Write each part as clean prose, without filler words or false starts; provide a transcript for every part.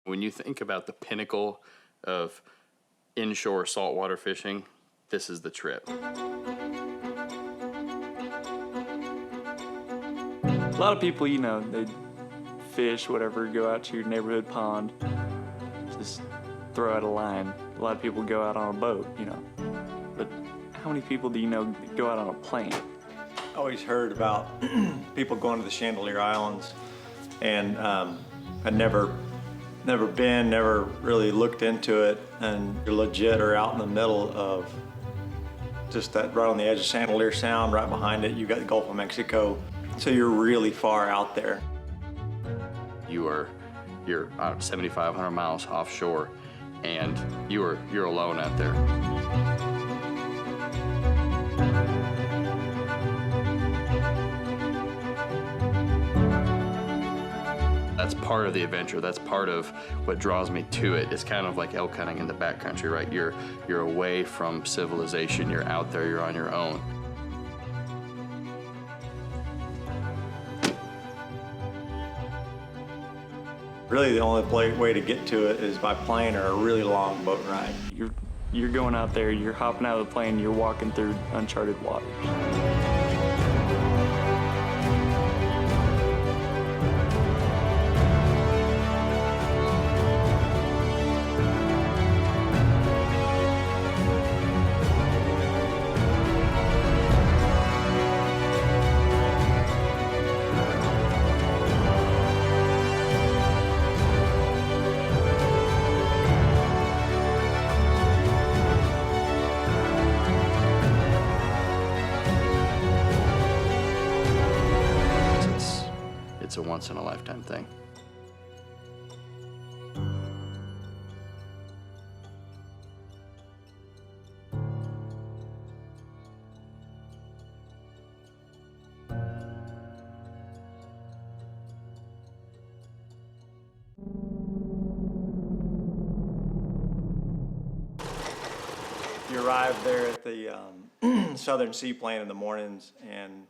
When you think about the pinnacle of inshore saltwater fishing, this is the trip. A lot of people, you know, they fish, whatever, go out to your neighborhood pond, just throw out a line. A lot of people go out on a boat, you know. But how many people do you know go out on a plane? I always heard about people going to the Chandeleur Islands, and I'd never been, never really looked into it, and you're legit are out in the middle of just that, right on the edge of Chandeleur Sound. Right behind it, you got the Gulf of Mexico, so you're really far out there. You're 7,500 miles offshore, and you're alone out there. That's part of the adventure. That's part of what draws me to it. It's kind of like elk hunting in the backcountry, right? You're away from civilization. You're out there. You're on your own. Really, the only way to get to it is by plane or a really long boat ride. You're going out there, you're hopping out of the plane, you're walking through uncharted waters. It's a once-in-a-lifetime thing. You arrive there at the Southern Seaplane in the mornings, and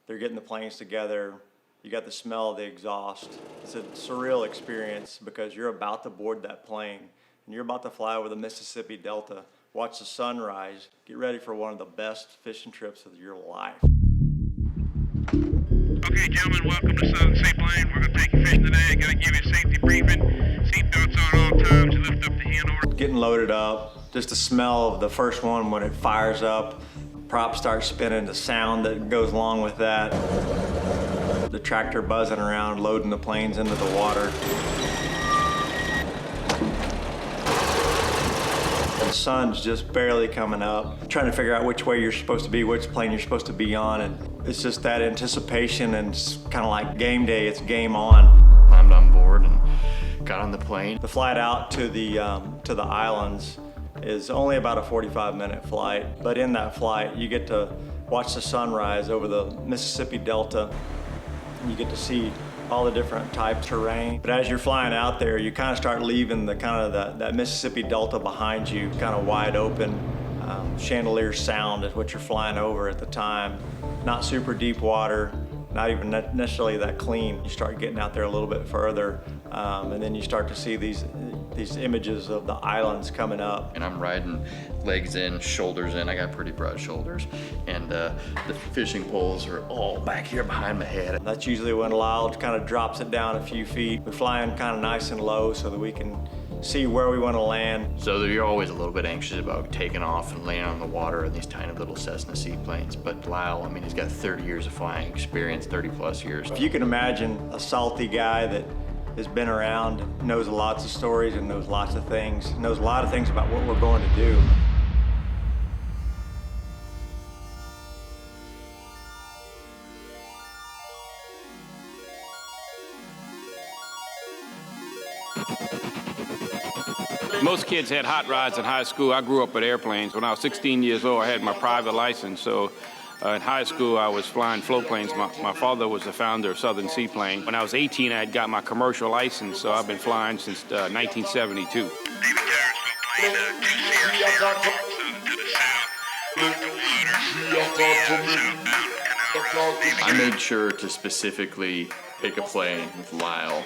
they're getting the planes together. You got the smell of the exhaust. It's a surreal experience because you're about to board that plane and you're about to fly over the Mississippi Delta, watch the sunrise, get ready for one of the best fishing trips of your life. Okay, gentlemen, welcome to Southern Seaplane. We're going to take you fishing today. I'm going to give you a safety briefing. Seatbelts on all times. You lift up the handle. Getting loaded up, just the smell of the first one when it fires up, prop starts spinning, the sound that goes along with that. The tractor buzzing around, loading the planes into the water. The sun's just barely coming up, trying to figure out which way you're supposed to be, which plane you're supposed to be on, and it's just that anticipation, and it's kind of like game day, it's game on. Climbed on board and got on the plane. The flight out to the islands is only about a 45-minute flight, but in that flight, you get to watch the sunrise over the Mississippi Delta. You get to see all the different types of terrain. But as you're flying out there, you kind of start leaving the kind of that Mississippi Delta behind you, kind of wide open. Chandeleur Sound is what you're flying over at the time. Not super deep water, not even necessarily that clean. You start getting out there a little bit further, and then you start to see these images of the islands coming up. And I'm riding legs in, shoulders in. I got pretty broad shoulders. And the fishing poles are all back here behind my head. That's usually when Lyle kind of drops it down a few feet. We're flying kind of nice and low so that we can see where we want to land. So you're always a little bit anxious about taking off and landing on the water in these tiny little Cessna seaplanes. But Lyle, I mean, he's got 30 years of flying experience, 30 plus years. If you can imagine a salty guy that has been around, knows lots of stories and knows lots of things, knows a lot of things about what we're going to do. Most kids had hot rods in high school. I grew up with airplanes. When I was 16 years old, I had my private license. So in high school, I was flying float planes. My father was the founder of Southern Seaplane. When I was 18, I had got my commercial license, so I've been flying since 1972. I made sure to specifically take a plane with Lyle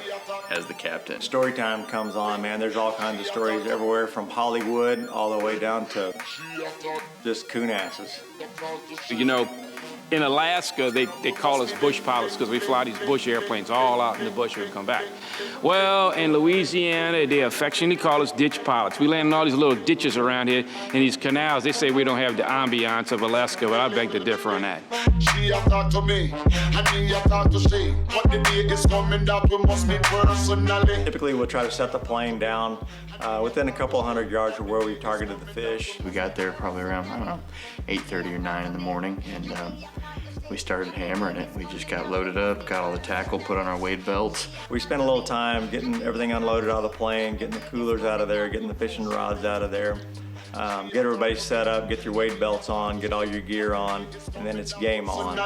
as the captain. Story time comes on, man. There's all kinds of stories everywhere from Hollywood all the way down to just coon asses. You know, in Alaska, they call us bush pilots because we fly these bush airplanes all out in the bush and come back. Well, in Louisiana, they affectionately call us ditch pilots. We land in all these little ditches around here and these canals. They say we don't have the ambiance of Alaska, but I beg to differ on that. She have talked to me, and me have talked to she. But the day is coming that we must meet personally. Typically, we'll try to set the plane down within a couple hundred yards of where we targeted the fish. We got there probably around, I don't know, 8:30 or 9 in the morning, and we started hammering it. We just got loaded up, got all the tackle, put on our weight belts. We spent a little time getting everything unloaded out of the plane, getting the coolers out of there, getting the fishing rods out of there. Get everybody set up, get your weight belts on, get all your gear on, and then it's game on.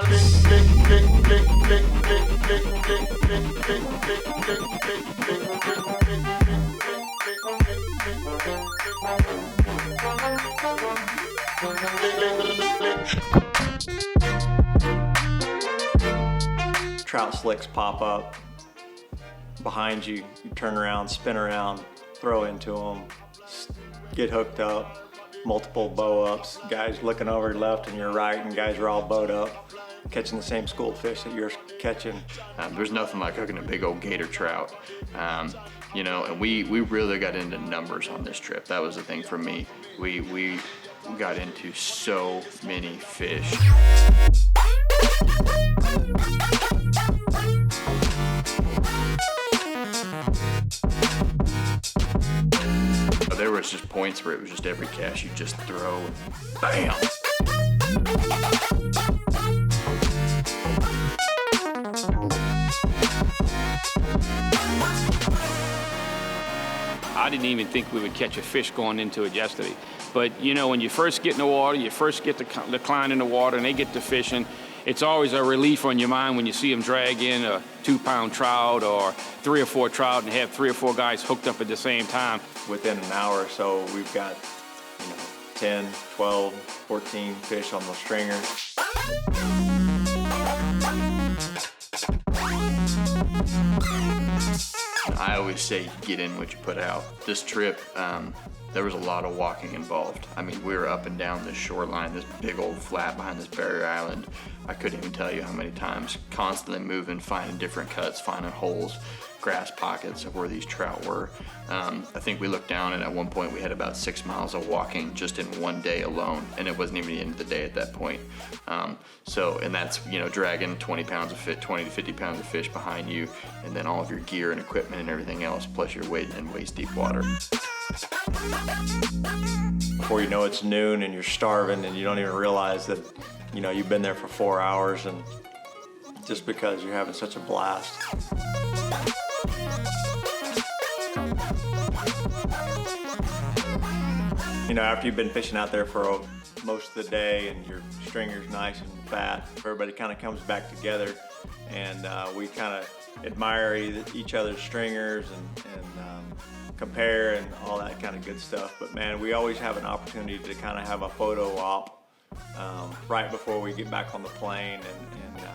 Trout slicks pop up behind you. You turn around, spin around, throw into them, get hooked up, multiple bow ups, guys looking over left and your right, and guys are all bowed up, catching the same school of fish that you're catching. There's nothing like hooking a big old gator trout. You know, and we really got into numbers on this trip. That was the thing for me. We got into so many fish. There was just points where it was just every cast you just throw, bam! I didn't even think we would catch a fish going into it yesterday. But you know, when you first get in the water, you first get the cline in the water and they get to fishing, it's always a relief on your mind when you see them drag in a 2-pound trout or 3 or 4 trout and have 3 or 4 guys hooked up at the same time. Within an hour or so, we've got 10, 12, 14 fish on the stringer. I always say get in what you put out. This trip, there was a lot of walking involved. I mean, we were up and down this shoreline, this big old flat behind this barrier island. I couldn't even tell you how many times, constantly moving, finding different cuts, finding holes, grass pockets of where these trout were. I think we looked down and at one point we had about 6 miles of walking just in one day alone, and it wasn't even the end of the day at that point. And that's, you know, dragging 20 to 50 pounds of fish behind you, and then all of your gear and equipment and everything else, plus you're wading in waist deep water. Before you know it's noon and you're starving and you don't even realize that, you know, you've been there for 4 hours, and just because you're having such a blast. You know, after you've been fishing out there for most of the day and your stringer's nice and fat, everybody kind of comes back together, and we kind of admire each other's stringers and compare and all that kind of good stuff. But man, we always have an opportunity to kind of have a photo op right before we get back on the plane, and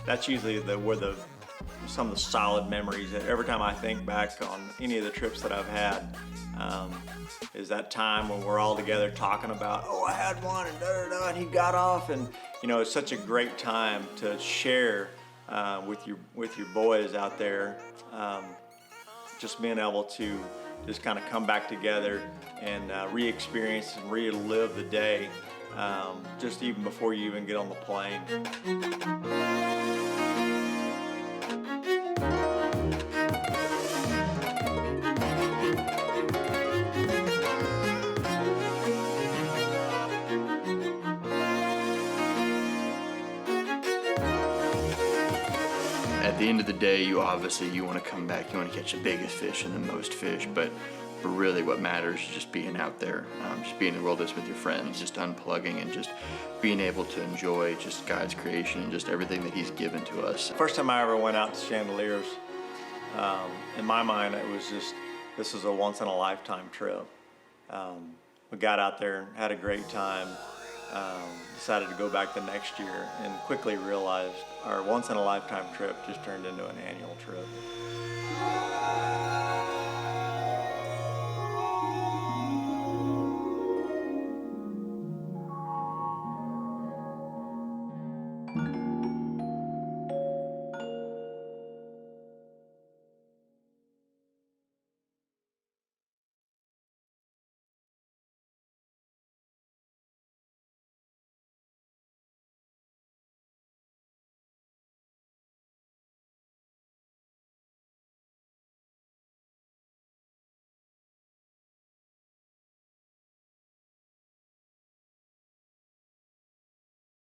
that's usually where some of the solid memories that every time I think back on any of the trips that I've had, is that time when we're all together talking about, oh, I had one and and he got off, and you know, it's such a great time to share with your boys out there. Just being able to just kind of come back together and re-experience and relive the day, just even before you even get on the plane. At the end of the day, you want to come back, you want to catch the biggest fish and the most fish, but really what matters is just being out there, just being in the wilderness with your friends, just unplugging and just being able to enjoy just God's creation and just everything that He's given to us. First time I ever went out to Chandeleurs, in my mind, it was just, this is a once in a lifetime trip. We got out there and had a great time. decided to go back the next year and quickly realized our once-in-a-lifetime trip just turned into an annual trip.